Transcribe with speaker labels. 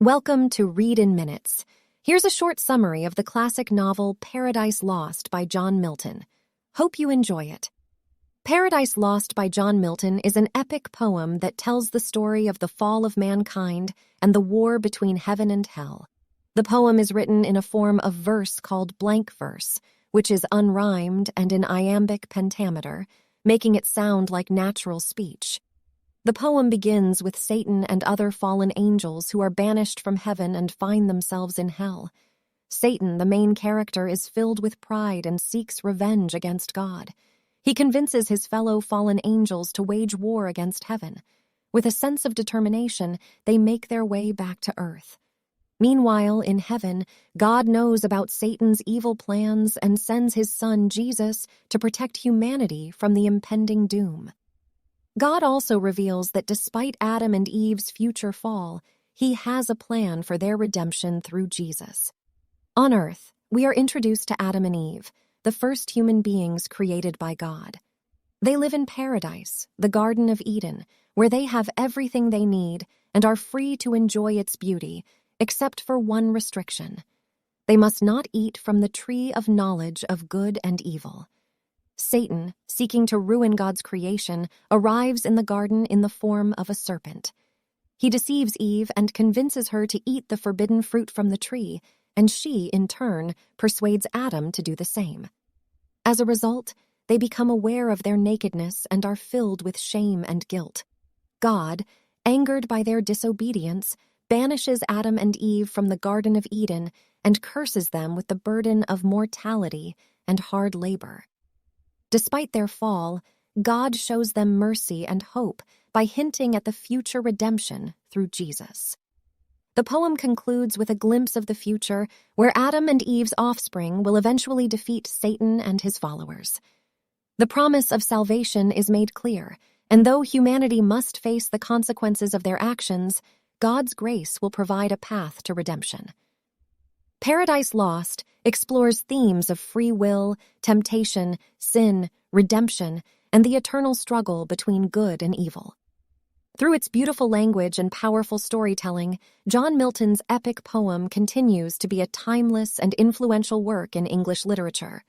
Speaker 1: Welcome to Read in Minutes. Here's a short summary of the classic novel Paradise Lost by John Milton. Hope you enjoy it. Paradise Lost by John Milton is an epic poem that tells the story of the fall of mankind and the war between heaven and hell. The poem is written in a form of verse called blank verse, which is unrhymed and in iambic pentameter, making it sound like natural speech. The poem begins with Satan and other fallen angels who are banished from heaven and find themselves in hell. Satan, the main character, is filled with pride and seeks revenge against God. He convinces his fellow fallen angels to wage war against heaven. With a sense of determination, they make their way back to earth. Meanwhile, in heaven, God knows about Satan's evil plans and sends his son, Jesus, to protect humanity from the impending doom. God also reveals that despite Adam and Eve's future fall, he has a plan for their redemption through Jesus. On earth, we are introduced to Adam and Eve, the first human beings created by God. They live in paradise, the Garden of Eden, where they have everything they need and are free to enjoy its beauty, except for one restriction. They must not eat from the tree of knowledge of good and evil. Satan, seeking to ruin God's creation, arrives in the garden in the form of a serpent. He deceives Eve and convinces her to eat the forbidden fruit from the tree, and she, in turn, persuades Adam to do the same. As a result, they become aware of their nakedness and are filled with shame and guilt. God, angered by their disobedience, banishes Adam and Eve from the Garden of Eden and curses them with the burden of mortality and hard labor. Despite their fall, God shows them mercy and hope by hinting at the future redemption through Jesus. The poem concludes with a glimpse of the future where Adam and Eve's offspring will eventually defeat Satan and his followers. The promise of salvation is made clear, and though humanity must face the consequences of their actions, God's grace will provide a path to redemption. Paradise Lost explores themes of free will, temptation, sin, redemption, and the eternal struggle between good and evil. Through its beautiful language and powerful storytelling, John Milton's epic poem continues to be a timeless and influential work in English literature.